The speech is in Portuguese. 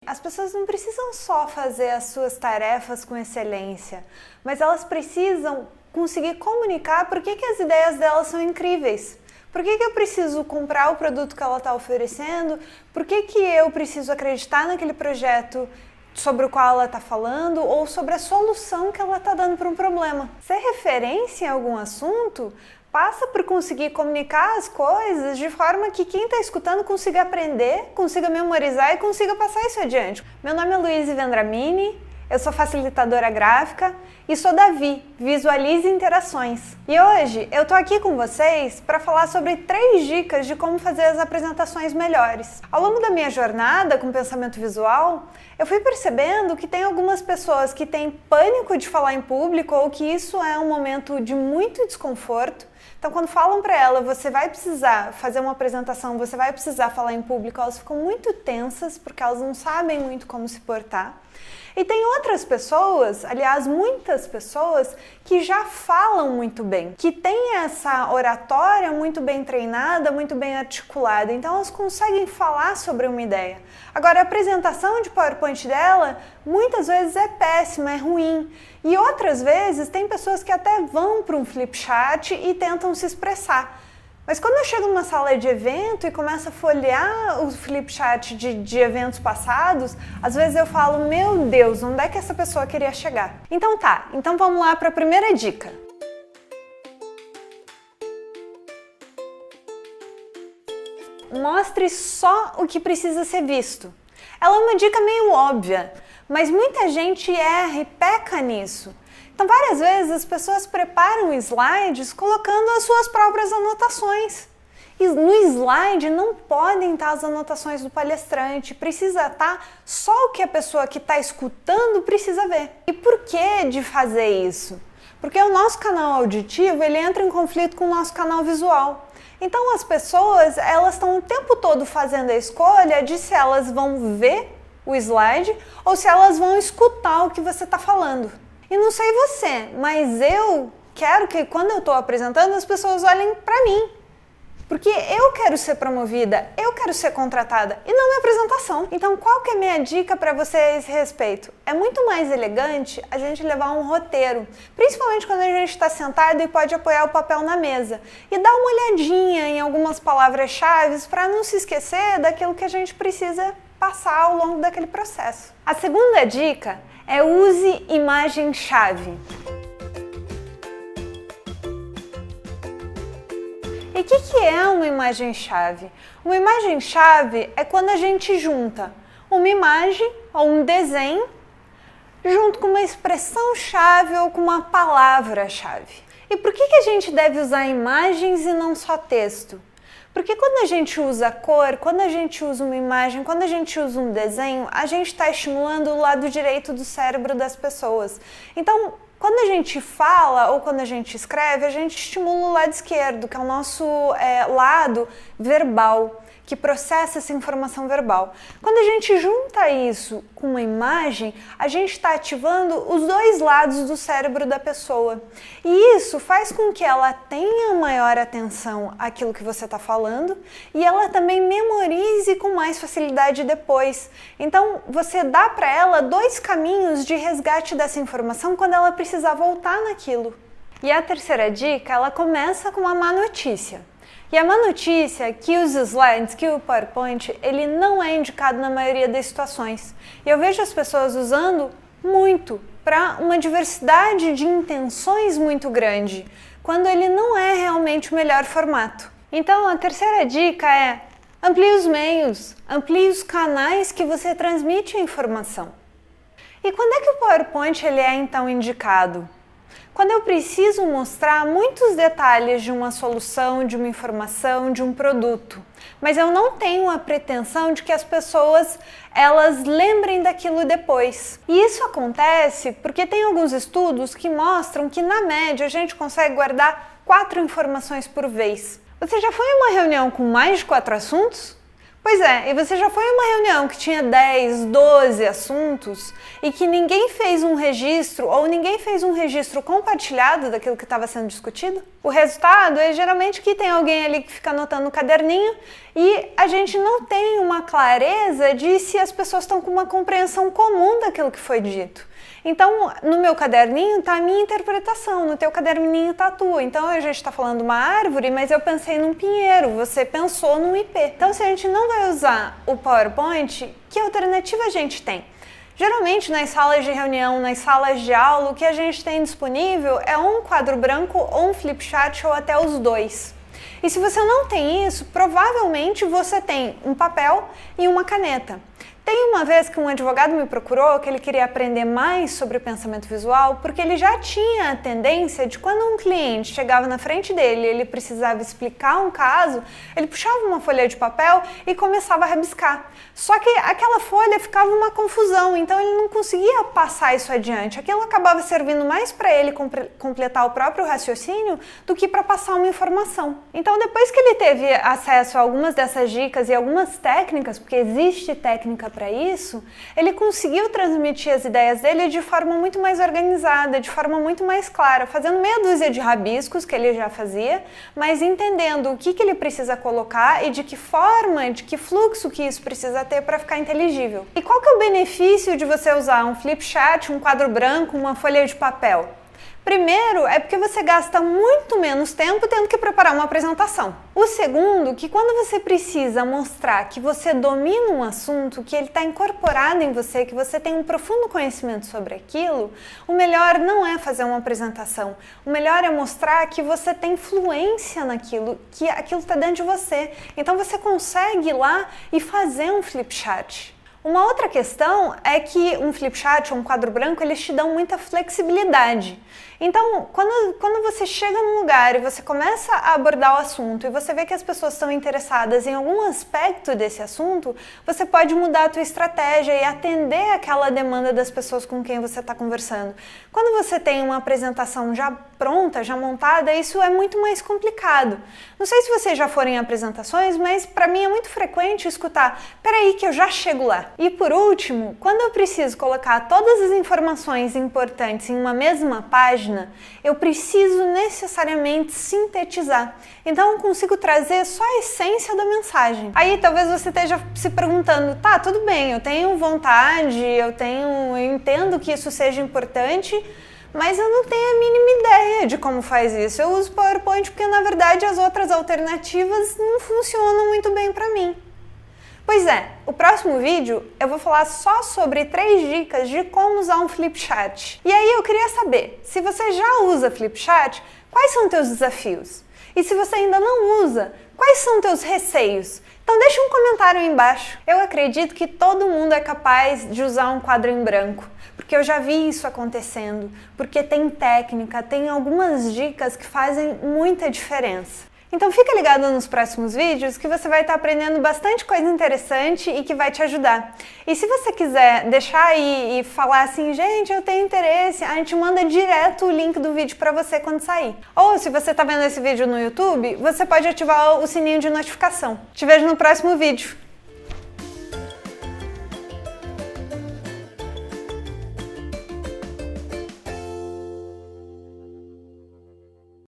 As pessoas não precisam só fazer as suas tarefas com excelência, mas elas precisam conseguir comunicar por que as ideias delas são incríveis. Por que eu preciso comprar o produto que ela está oferecendo? Por que eu preciso acreditar naquele projeto sobre o qual ela está falando ou sobre a solução que ela está dando para um problema? Ser referência em algum assunto passa por conseguir comunicar as coisas de forma que quem está escutando consiga aprender, consiga memorizar e consiga passar isso adiante. Meu nome é Luísa Vendramini, eu sou facilitadora gráfica e sou da Visualize Interações. E hoje eu tô aqui com vocês para falar sobre 3 dicas de como fazer as apresentações melhores. Ao longo da minha jornada com pensamento visual, eu fui percebendo que tem algumas pessoas que têm pânico de falar em público ou que isso é um momento de muito desconforto. Então, quando falam para ela, você vai precisar fazer uma apresentação, você vai precisar falar em público, elas ficam muito tensas porque elas não sabem muito como se portar. E tem outras pessoas, aliás, muitas pessoas, que já falam muito bem, que têm essa oratória muito bem treinada, muito bem articulada, então elas conseguem falar sobre uma ideia. Agora, a apresentação de PowerPoint dela, muitas vezes é péssima, é ruim. E outras vezes, tem pessoas que até vão para um flipchart e tentam se expressar. Mas quando eu chego numa sala de evento e começo a folhear o flipchart de eventos passados, às vezes eu falo, meu Deus, onde é que essa pessoa queria chegar? Então então vamos lá para a primeira dica. Mostre só o que precisa ser visto. Ela é uma dica meio óbvia, mas muita gente erra e peca nisso. Então, várias vezes as pessoas preparam slides colocando as suas próprias anotações. E no slide não podem estar as anotações do palestrante, precisa estar só o que a pessoa que está escutando precisa ver. E por que de fazer isso? Porque o nosso canal auditivo ele entra em conflito com o nosso canal visual. Então as pessoas elas estão o tempo todo fazendo a escolha de se elas vão ver o slide ou se elas vão escutar o que você está falando. E não sei você, mas eu quero que quando eu estou apresentando as pessoas olhem para mim. Porque eu quero ser promovida, eu quero ser contratada e não minha apresentação. Então qual que é a minha dica para você a esse respeito? É muito mais elegante a gente levar um roteiro, principalmente quando a gente está sentado e pode apoiar o papel na mesa. E dar uma olhadinha em algumas palavras-chave para não se esquecer daquilo que a gente precisa passar ao longo daquele processo. A segunda dica é use imagem-chave. E o que é uma imagem-chave? Uma imagem-chave é quando a gente junta uma imagem ou um desenho junto com uma expressão-chave ou com uma palavra-chave. E por que a gente deve usar imagens e não só texto? Porque quando a gente usa cor, quando a gente usa uma imagem, quando a gente usa um desenho, a gente está estimulando o lado direito do cérebro das pessoas. Então, quando a gente fala ou quando a gente escreve, a gente estimula o lado esquerdo, que é o nosso lado verbal, que processa essa informação verbal. Quando a gente junta isso com uma imagem, a gente está ativando os 2 lados do cérebro da pessoa. E isso faz com que ela tenha maior atenção àquilo que você está falando e ela também memorize com mais facilidade depois. Então, você dá para ela 2 caminhos de resgate dessa informação quando ela precisar voltar naquilo. E a terceira dica, ela começa com uma má notícia. E a má notícia é que os slides, que o PowerPoint, ele não é indicado na maioria das situações. E eu vejo as pessoas usando muito para uma diversidade de intenções muito grande, quando ele não é realmente o melhor formato. Então, a terceira dica é amplie os meios, amplie os canais que você transmite a informação. E quando é que o PowerPoint ele é então indicado? Quando eu preciso mostrar muitos detalhes de uma solução, de uma informação, de um produto, mas eu não tenho a pretensão de que as pessoas elas lembrem daquilo depois. E isso acontece porque tem alguns estudos que mostram que na média a gente consegue guardar 4 informações por vez. Você já foi em uma reunião com mais de 4 assuntos? Pois é, e você já foi em uma reunião que tinha 10, 12 assuntos e que ninguém fez um registro ou ninguém fez um registro compartilhado daquilo que estava sendo discutido? O resultado é geralmente que tem alguém ali que fica anotando no caderninho e a gente não tem uma clareza de se as pessoas estão com uma compreensão comum daquilo que foi dito. Então, no meu caderninho está a minha interpretação, no teu caderninho está a tua. Então, a gente está falando uma árvore, mas eu pensei num pinheiro, você pensou num ipê. Então, se a gente não vai usar o PowerPoint, que alternativa a gente tem? Geralmente, nas salas de reunião, nas salas de aula, o que a gente tem disponível é um quadro branco ou um flipchart ou até os dois. E se você não tem isso, provavelmente você tem um papel e uma caneta. Tem uma vez que um advogado me procurou que ele queria aprender mais sobre pensamento visual porque ele já tinha a tendência de quando um cliente chegava na frente dele e ele precisava explicar um caso, ele puxava uma folha de papel e começava a rabiscar. Só que aquela folha ficava uma confusão, então ele não conseguia passar isso adiante. Aquilo acabava servindo mais para ele completar o próprio raciocínio do que para passar uma informação. Então depois que ele teve acesso a algumas dessas dicas e algumas técnicas, porque existe técnica para isso, ele conseguiu transmitir as ideias dele de forma muito mais organizada, de forma muito mais clara, fazendo meia dúzia de rabiscos que ele já fazia, mas entendendo o que ele precisa colocar e de que forma, de que fluxo que isso precisa ter para ficar inteligível. E qual que é o benefício de você usar um flipchart, um quadro branco, uma folha de papel? Primeiro, é porque você gasta muito menos tempo tendo que preparar uma apresentação. O segundo, que quando você precisa mostrar que você domina um assunto, que ele está incorporado em você, que você tem um profundo conhecimento sobre aquilo, o melhor não é fazer uma apresentação. O melhor é mostrar que você tem fluência naquilo, que aquilo está dentro de você. Então você consegue ir lá e fazer um flipchart. Uma outra questão é que um flipchart ou um quadro branco, eles te dão muita flexibilidade. Então, quando você chega num lugar e você começa a abordar o assunto e você vê que as pessoas estão interessadas em algum aspecto desse assunto, você pode mudar a tua estratégia e atender aquela demanda das pessoas com quem você está conversando. Quando você tem uma apresentação já pronta, já montada, isso é muito mais complicado. Não sei se vocês já foram em apresentações, mas para mim é muito frequente escutar, peraí que eu já chego lá. E por último, quando eu preciso colocar todas as informações importantes em uma mesma página, eu preciso necessariamente sintetizar. Então eu consigo trazer só a essência da mensagem. Aí talvez você esteja se perguntando, tá, tudo bem, eu tenho vontade, eu entendo que isso seja importante, mas eu não tenho a mínima ideia de como faz isso. Eu uso PowerPoint porque na verdade as outras alternativas não funcionam muito bem para mim. Pois é, o próximo vídeo eu vou falar só sobre 3 dicas de como usar um flipchart. E aí eu queria saber, se você já usa flipchart, quais são teus desafios? E se você ainda não usa, quais são teus receios? Então deixa um comentário aí embaixo. Eu acredito que todo mundo é capaz de usar um quadro em branco, porque eu já vi isso acontecendo, porque tem técnica, tem algumas dicas que fazem muita diferença. Então fica ligado nos próximos vídeos que você vai estar aprendendo bastante coisa interessante e que vai te ajudar. E se você quiser deixar aí e falar assim, gente, eu tenho interesse, a gente manda direto o link do vídeo para você quando sair. Ou se você está vendo esse vídeo no YouTube, você pode ativar o sininho de notificação. Te vejo no próximo vídeo.